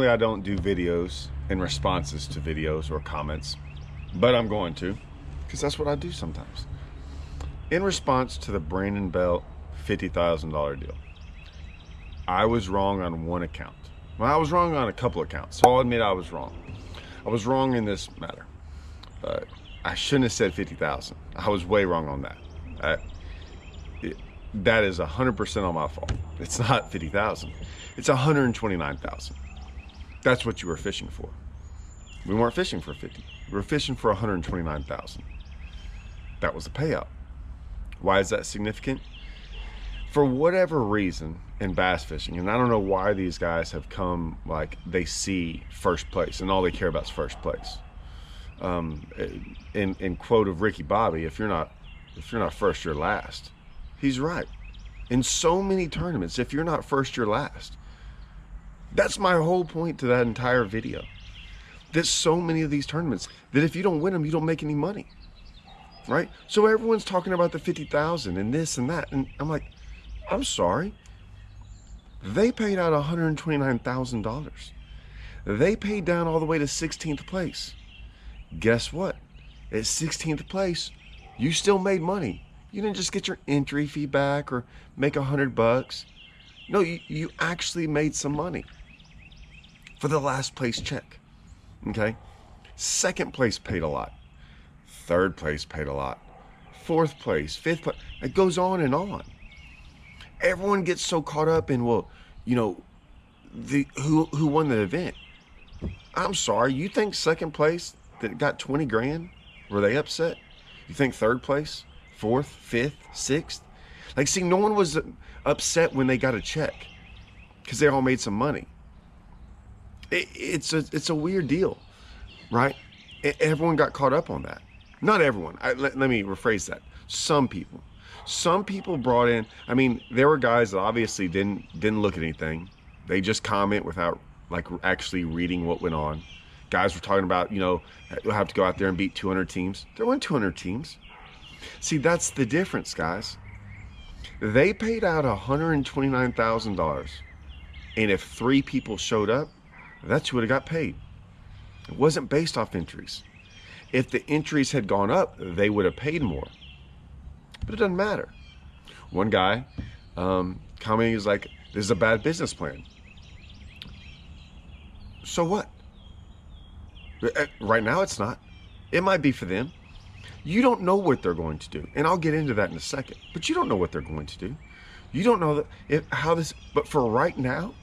Normally I don't do videos and responses to videos or comments, but I'm going to, because that's what I do sometimes. In response to the Brandon Belt $50,000 deal, I was wrong on one account. Well, I was wrong on a couple accounts, so I'll admit I was wrong. I was wrong in this matter. I shouldn't have said 50,000. I was way wrong on that. That is 100% on my fault. It's not 50,000. It's 129,000. That's what you were fishing for. We weren't fishing for 50. We were fishing for 129,000. That was the payout. Why is that significant? For whatever reason in bass fishing, and I don't know why these guys have come, like, they see first place and all they care about is first place. In quote of Ricky Bobby, if you're not first, you're last. He's right. In so many tournaments, if you're not first, you're last. That's my whole point to that entire video. There's so many of these tournaments that if you don't win them, you don't make any money, right? So everyone's talking about the 50,000 and this and that, and I'm like, I'm sorry. They paid out $129,000. They paid down all the way to 16th place. Guess what? At 16th place, you still made money. You didn't just get your entry fee back or make $100. No, you actually made some money for the last place check. Okay? Second place paid a lot. Third place paid a lot. Fourth place, fifth place. It goes on and on. Everyone gets so caught up in, well, you know, who won the event. I'm sorry, you think second place that got 20 grand, were they upset? You think third place, fourth, fifth, sixth? Like, see, no one was upset when they got a check because they all made some money. It's a weird deal, right? Everyone got caught up on that. Not everyone. Let me rephrase that. Some people brought in, I mean, there were guys that obviously didn't look at anything. They just comment without, like, actually reading what went on. Guys were talking about, you know, you'll have to go out there and beat 200 teams. There weren't 200 teams. See, that's the difference, guys. They paid out $129,000. And if 3 people showed up, that's who would have got paid. It wasn't based off entries. If the entries had gone up, they would have paid more. But it doesn't matter. One guy commenting is like, this is a bad business plan. So what? Right now it's not. It might be for them. You don't know what they're going to do. And I'll get into that in a second. But you don't know what they're going to do. You don't know but for right now,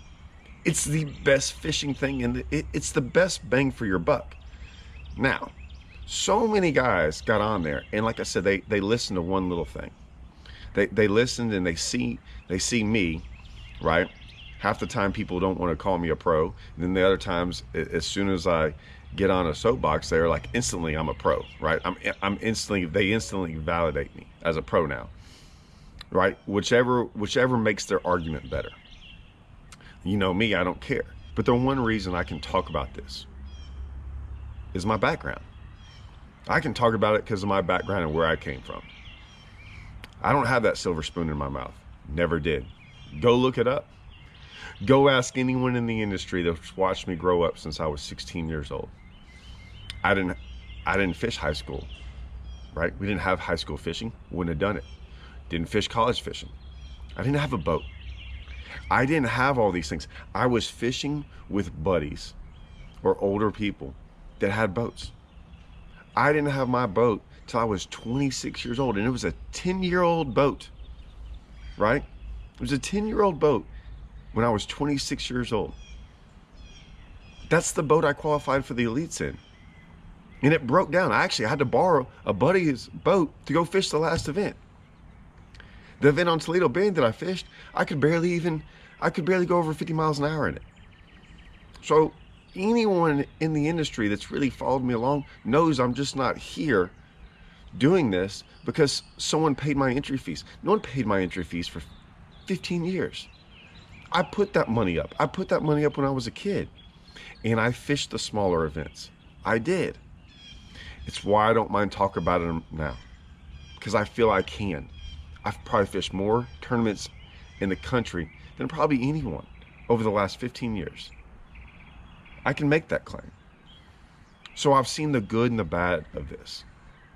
it's the best fishing thing and it's the best bang for your buck. Now, so many guys got on there, and like I said, they listened to one little thing. They listened and they see me, right? Half the time people don't want to call me a pro, and then the other times, as soon as I get on a soapbox, they're like, instantly I'm a pro, right? They instantly validate me as a pro now, right? Whichever makes their argument better. You know me, I don't care. But the one reason I can talk about this is my background. I can talk about it because of my background and where I came from. I don't have that silver spoon in my mouth. Never did. Go look it up. Go ask anyone in the industry that's watched me grow up since I was 16 years old. I didn't fish high school, right? We didn't have high school fishing. Wouldn't have done it. Didn't fish college fishing. I didn't have a boat. I didn't have all these things. I was fishing with buddies or older people that had boats. I didn't have my boat till I was 26 years old, and it was a 10-year-old boat, right? It was a 10-year-old boat when I was 26 years old. That's the boat I qualified for the elites in. And it broke down. I had to borrow a buddy's boat to go fish the last event. The event on Toledo Bend that I fished, I could barely go over 50 miles an hour in it. So anyone in the industry that's really followed me along knows I'm just not here doing this because someone paid my entry fees. No one paid my entry fees for 15 years. I put that money up. I put that money up when I was a kid, and I fished the smaller events. I did. It's why I don't mind talking about it now, because I feel I can. I've probably fished more tournaments in the country than probably anyone over the last 15 years. I can make that claim. So I've seen the good and the bad of this.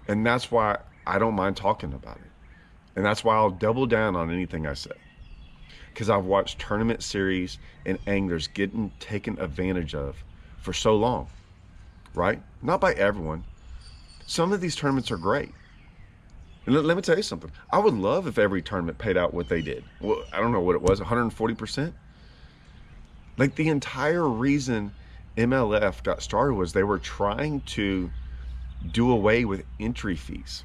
And that's why I don't mind talking about it. And that's why I'll double down on anything I say. Because I've watched tournament series and anglers getting taken advantage of for so long, right? Not by everyone. Some of these tournaments are great. And let me tell you something. I would love if every tournament paid out what they did. Well, I don't know what it was, 140%? Like the entire reason MLF got started was they were trying to do away with entry fees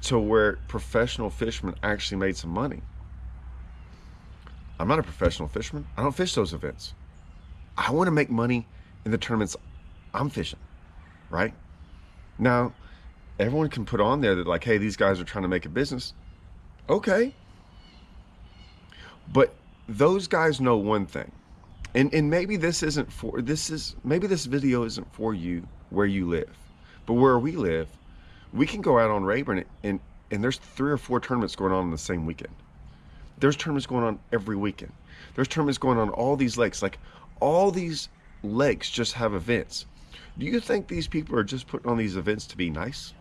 to where professional fishermen actually made some money. I'm not a professional fisherman. I don't fish those events. I want to make money in the tournaments I'm fishing, right? Now, everyone can put on there that like, hey, these guys are trying to make a business. Okay. But those guys know one thing. And maybe this isn't for, maybe this video isn't for you where you live. But where we live, we can go out on Rayburn and there's 3 or 4 tournaments going on in the same weekend. There's tournaments going on every weekend. There's tournaments going on all these lakes. Like all these lakes just have events. Do you think these people are just putting on these events to be nice?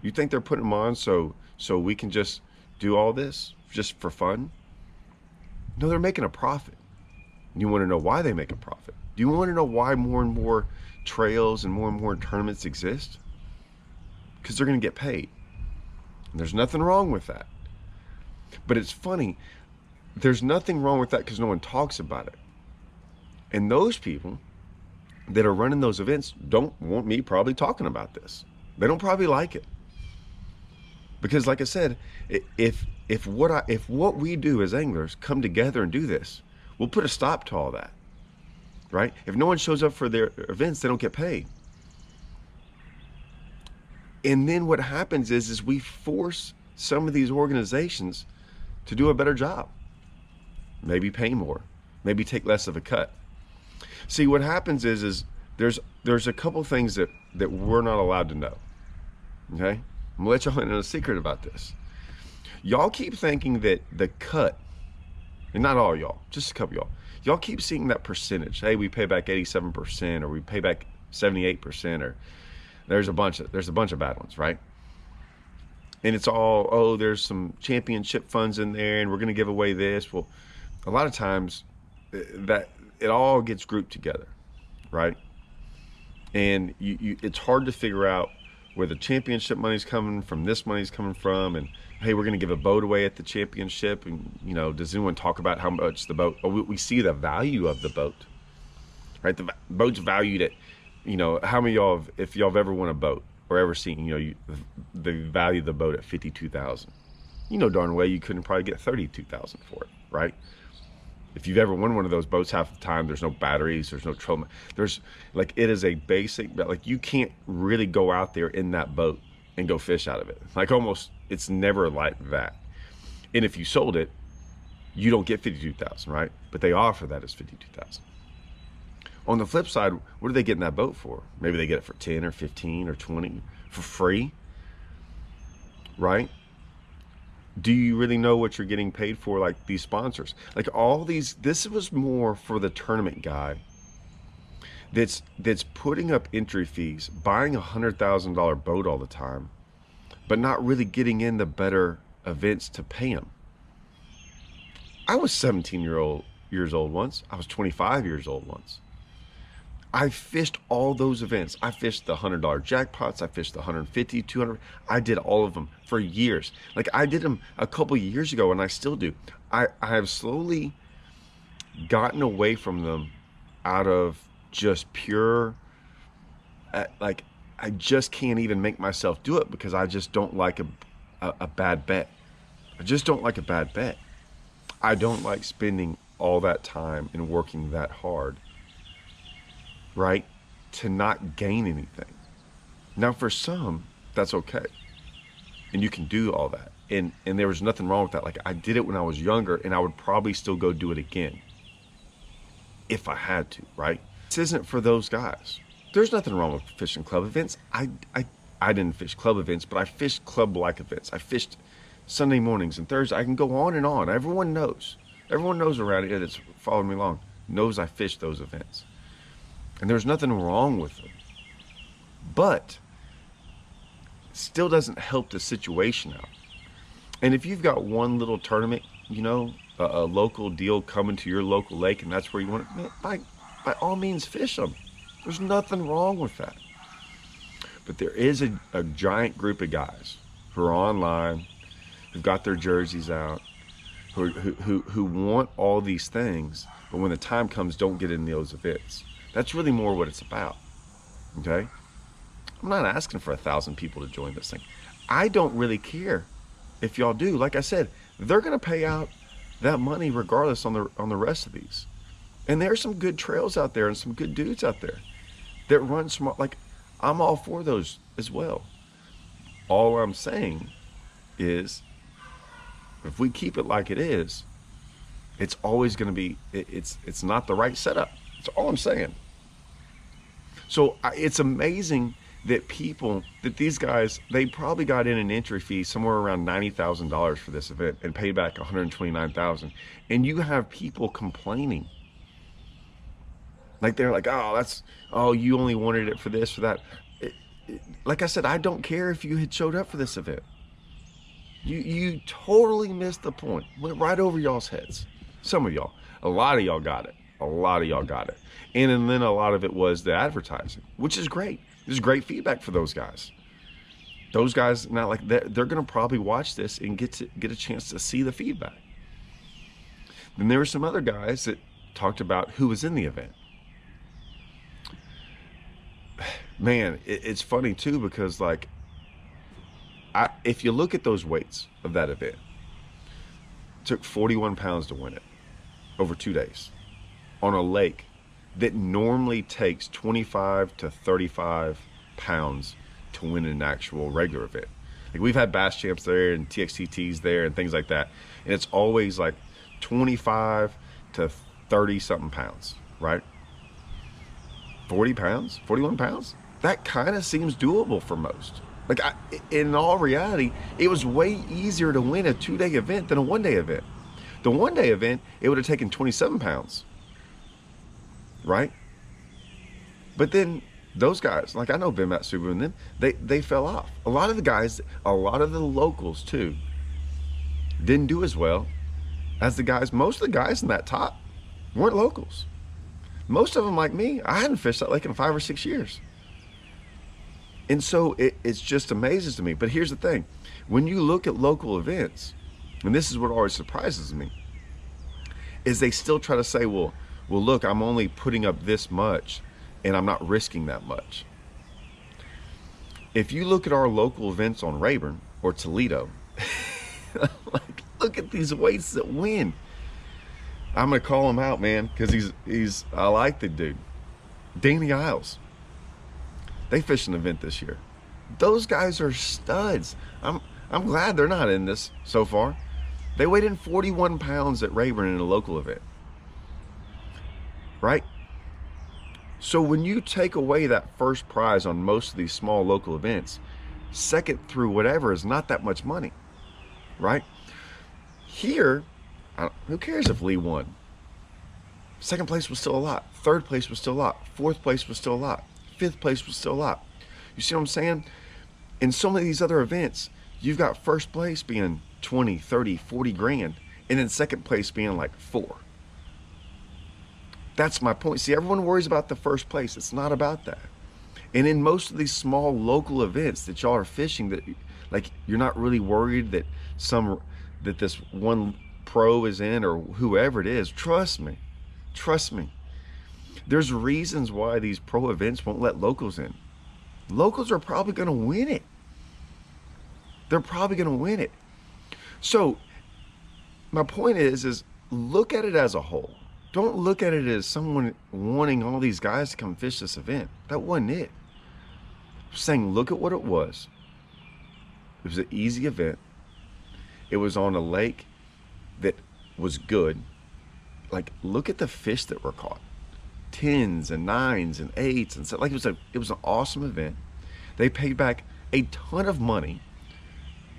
You think they're putting them on so we can just do all this just for fun? No, they're making a profit. You want to know why they make a profit? Do you want to know why more and more trails and more tournaments exist? Because they're going to get paid. And there's nothing wrong with that. But it's funny, there's nothing wrong with that because no one talks about it. And those people that are running those events don't want me probably talking about this. They don't probably like it. Because like I said, if what we do as anglers come together and do this, we'll put a stop to all that, right? If no one shows up for their events, they don't get paid. And then what happens is we force some of these organizations to do a better job. Maybe pay more, maybe take less of a cut. See, what happens is there's a couple things that we're not allowed to know, okay? I'm gonna let y'all in on a secret about this. Y'all keep thinking that the cut, and not all y'all, just a couple y'all keep seeing that percentage. Hey, we pay back 87%, or we pay back 78%, or there's a bunch of bad ones, right? And it's all, oh, there's some championship funds in there, and we're gonna give away this. Well, a lot of times that it all gets grouped together, right? And it's hard to figure out where the championship money's coming from, this money's coming from, and hey, we're going to give a boat away at the championship, and does anyone talk about how much the boat? Oh, we see the value of the boat, right? The boat's valued at, how many of y'all, if y'all have ever won a boat or ever seen, the value of the boat at $52,000. Darn well you couldn't probably get $32,000 for it, right? If you've ever won one of those boats, half the time there's no batteries, there's no trouble. There's like, it is a basic, like you can't really go out there in that boat and go fish out of it. Like almost, it's never like that. And if you sold it, you don't get $52,000, right? But they offer that as $52,000. On the flip side, what do they get in that boat for? Maybe they get it for 10 or 15 or 20 for free, right? Do you really know what you're getting paid for? Like these sponsors, like all these, this was more for the tournament guy that's putting up entry fees, buying $100,000 boat all the time, but not really getting in the better events to pay him. I was 17 years old once. I was 25 years old once. I fished all those events. I fished the $100 jackpots. I fished the 150, 200. I did all of them for years. Like I did them a couple years ago, and I still do. I have slowly gotten away from them out of just pure, like I just can't even make myself do it because I just don't like a bad bet. I just don't like a bad bet. I don't like spending all that time and working that hard, right, to not gain anything. Now for some, that's okay. And you can do all that. And there was nothing wrong with that. Like I did it when I was younger, and I would probably still go do it again if I had to, right? This isn't for those guys. There's nothing wrong with fishing club events. I didn't fish club events, but I fished club-like events. I fished Sunday mornings and Thursdays. I can go on and on. Everyone knows. Everyone knows around here that's followed me along knows I fished those events. And there's nothing wrong with them. But it still doesn't help the situation out. And if you've got one little tournament, a local deal coming to your local lake, and that's where you want it, man, by all means, fish them. There's nothing wrong with that. But there is a giant group of guys who are online, who've got their jerseys out, who want all these things, but when the time comes, don't get in those events. That's really more what it's about. Okay? I'm not asking for 1,000 people to join this thing. I don't really care if y'all do. Like I said, they're going to pay out that money regardless on the rest of these. And there's some good trails out there and some good dudes out there that run smart. Like, I'm all for those as well. All I'm saying is, if we keep it like it is, it's always going to be, it's not the right setup. That's all I'm saying. So it's amazing that these guys, they probably got in an entry fee somewhere around $90,000 for this event and paid back $129,000. And you have people complaining. Like, they're like, you only wanted it for this, for that. Like I said, I don't care if you had showed up for this event. You totally missed the point. Went right over y'all's heads. Some of y'all. A lot of y'all got it. And then a lot of it was the advertising, which is great. There's great feedback for those guys. Those guys, now, like, they're going to probably watch this and get a chance to see the feedback. Then there were some other guys that talked about who was in the event. Man, it's funny too, because like, if you look at those weights of that event, it took 41 pounds to win it over 2 days on a lake that normally takes 25 to 35 pounds to win an actual regular event. Like, we've had Bass Champs there and TXTTs there and things like that, and it's always like 25 to 30 something pounds, right? 40 pounds, 41 pounds, that kind of seems doable for most. Like, in all reality, it was way easier to win a 2-day event than a 1-day event. The 1-day event, it would have taken 27 pounds, right? But then those guys, like, I know Ben Matsubu and them, they fell off. A lot of the guys, a lot of the locals too, didn't do as well as the guys. Most of the guys in that top weren't locals. Most of them, like me, I hadn't fished that lake in 5 or 6 years. And so it's just amazes to me. But here's the thing. When you look at local events, and this is what always surprises me, is they still try to say, well, look, I'm only putting up this much and I'm not risking that much. If you look at our local events on Rayburn or Toledo, like, look at these weights that win. I'm going to call him out, man, because I like the dude. Danny Isles. They fished an event this year. Those guys are studs. I'm glad they're not in this so far. They weighed in 41 pounds at Rayburn in a local event. Right? So when you take away that first prize on most of these small local events, second through whatever is not that much money. Right? Here, who cares if Lee won? Second place was still a lot. Third place was still a lot. Fourth place was still a lot. Fifth place was still a lot. You see what I'm saying? In some of these other events, you've got first place being 20, 30, 40 grand, and then second place being like 4. That's my point. See, everyone worries about the first place. It's not about that. And in most of these small local events that y'all are fishing, that, like, you're not really worried that this one pro is in, or whoever it is. Trust me. There's reasons why these pro events won't let locals in. Locals are probably going to win it. They're probably going to win it. So my point is look at it as a whole. Don't look at it as someone wanting all these guys to come fish this event. That wasn't it. I'm saying, look at what it was. It was an easy event. It was on a lake that was good. Like, look at the fish that were caught. 10s and 9s and 8s and stuff. Like, it was an awesome event. They paid back a ton of money.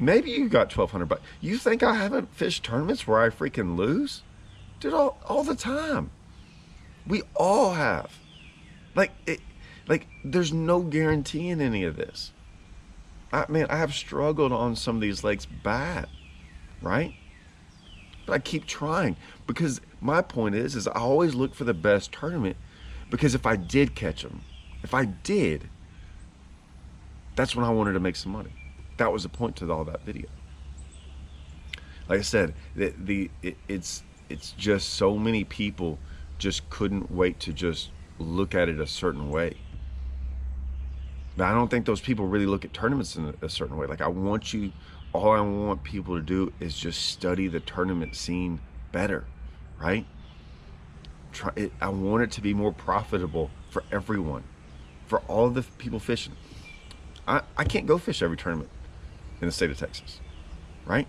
Maybe you got $1,200. You think I haven't fished tournaments where I freaking lose? Dude, all the time. We all have. Like there's no guarantee in any of this. I have struggled on some of these lakes bad, right? But I keep trying because my point is I always look for the best tournament, because if I did catch them, if I did, that's when I wanted to make some money. That was the point to all that video. Like I said, it's just so many people just couldn't wait to just look at it a certain way. But I don't think those people really look at tournaments in a certain way. Like all I want people to do is just study the tournament scene better, right? I want it to be more profitable for everyone, for all of the people fishing. I can't go fish every tournament in the state of Texas, right?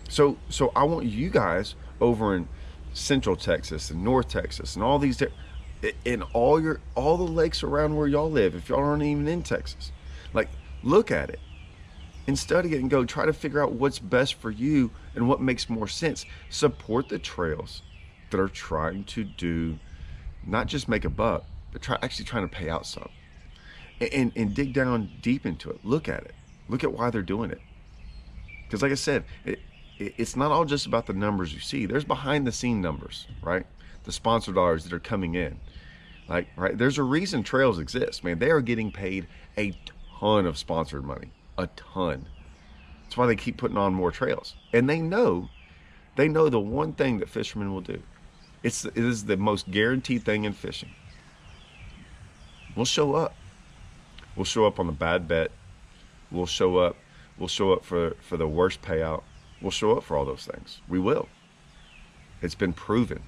So I want you guys over in Central Texas and North Texas and all these in all the lakes around where y'all live, if y'all aren't even in Texas, like, look at it and study it and go try to figure out what's best for you and what makes more sense. Support the trails that are trying to do, not just make a buck, but actually trying to pay out some, and dig down deep into it. Look at it. Look at why they're doing it. Because like I said, it's not all just about the numbers you see. There's behind the scene numbers, right? The sponsor dollars that are coming in. Like, right, there's a reason trails exist, man. They are getting paid a ton of sponsored money, a ton. That's why they keep putting on more trails. And they know the one thing that fishermen will do. It is the most guaranteed thing in fishing. We'll show up. We'll show up on the bad bet. We'll show up for the worst payout. We'll show up for all those things. We will. It's been proven.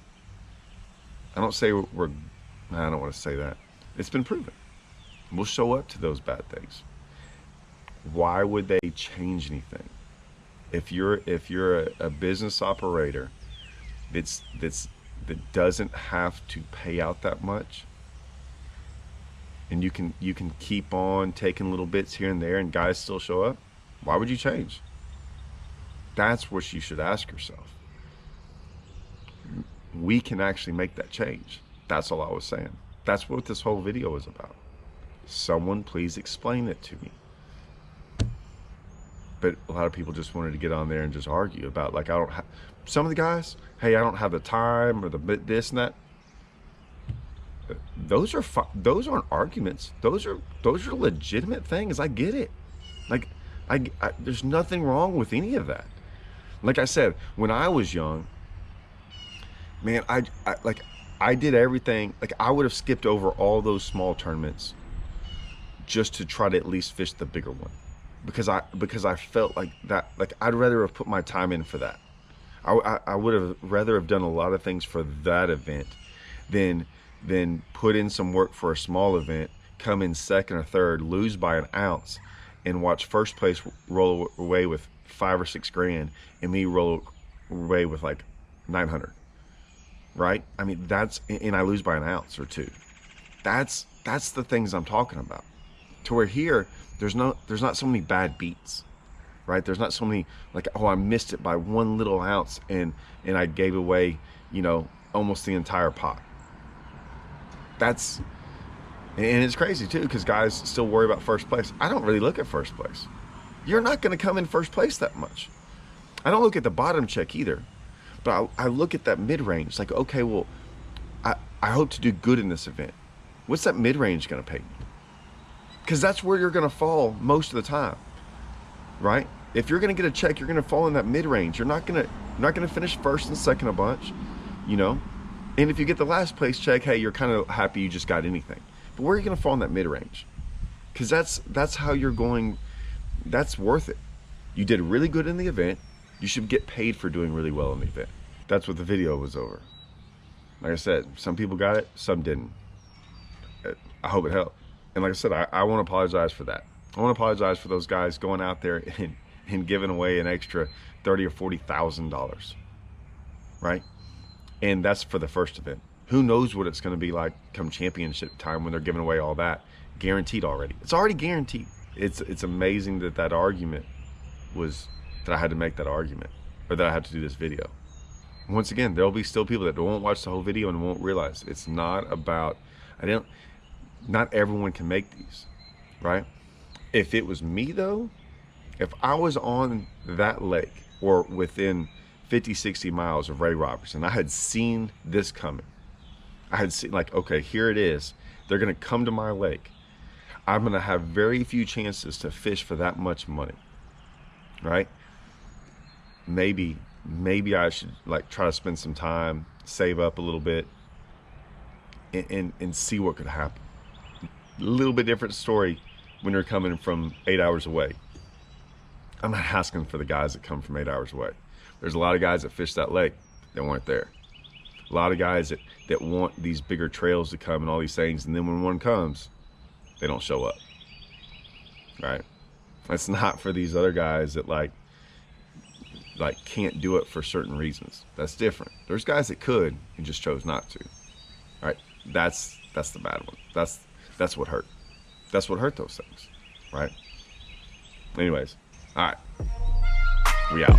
I don't want to say that. It's been proven. We'll show up to those bad things. Why would they change anything? If you're a business operator that doesn't have to pay out that much, and you can keep on taking little bits here and there and guys still show up, why would you change? That's what you should ask yourself. We can actually make that change. That's all I was saying. That's what this whole video is about. Someone please explain it to me. But a lot of people just wanted to get on there and just argue about, like, some of the guys, hey, I don't have the time or the this and that. Those aren't arguments. Those are legitimate things. I get it. Like, there's nothing wrong with any of that. Like I said, when I was young, man, I did everything. Like, I would have skipped over all those small tournaments just to try to at least fish the bigger one, because I felt like that. Like, I'd rather have put my time in for that. I would have rather have done a lot of things for that event than put in some work for a small event, come in second or third, lose by an ounce, and watch first place roll away with $5 or $6 grand, and me roll away with like 900. Right? I mean, and I lose by an ounce or two. That's the things I'm talking about. To where here, there's not so many bad beats, right? There's not so many, like, oh, I missed it by one little ounce and I gave away, almost the entire pot. And it's crazy too, because guys still worry about first place. I don't really look at first place. You're not going to come in first place that much. I don't look at the bottom check either. But I look at that mid-range, like, okay, well, I hope to do good in this event. What's that mid-range going to pay me? Because that's where you're going to fall most of the time, right? If you're going to get a check, you're going to fall in that mid-range. You're not going to finish first and second a bunch, And if you get the last place check, hey, you're kind of happy you just got anything. But where are you going to fall in that mid-range? Because that's how you're going. That's worth it. You did really good in the event. You should get paid for doing really well in the event. That's what the video was over. Like I said, some people got it, some didn't. I hope it helped. And like I said, I want to apologize for that. I want to apologize for those guys going out there and giving away an extra $30,000 or $40,000, right? And that's for the first event. Who knows what it's going to be like come championship time when they're giving away all that. Guaranteed already. It's already guaranteed. It's amazing that argument was, that I had to make that argument, or that I had to do this video. Once again, there'll be still people that won't watch the whole video and won't realize it's not about, I didn't, not everyone can make these, right? If it was me though, if I was on that lake or within 50, 60 miles of Ray Roberts and I had seen this coming, I had seen like, okay, here it is. They're gonna come to my lake. I'm gonna have very few chances to fish for that much money, right? Maybe I should like try to spend some time, save up a little bit, and see what could happen. A little bit different story when you're coming from 8 hours away. I'm not asking for the guys that come from 8 hours away. There's a lot of guys that fish that lake that weren't there. A lot of guys that want these bigger trails to come and all these things, and then when one comes, they don't show up, right? That's not for these other guys that like can't do it for certain reasons. That's different. There's guys that could and just chose not to, right? That's the bad one. That's what hurt. That's what hurt those things, right? Anyways, all right, we out.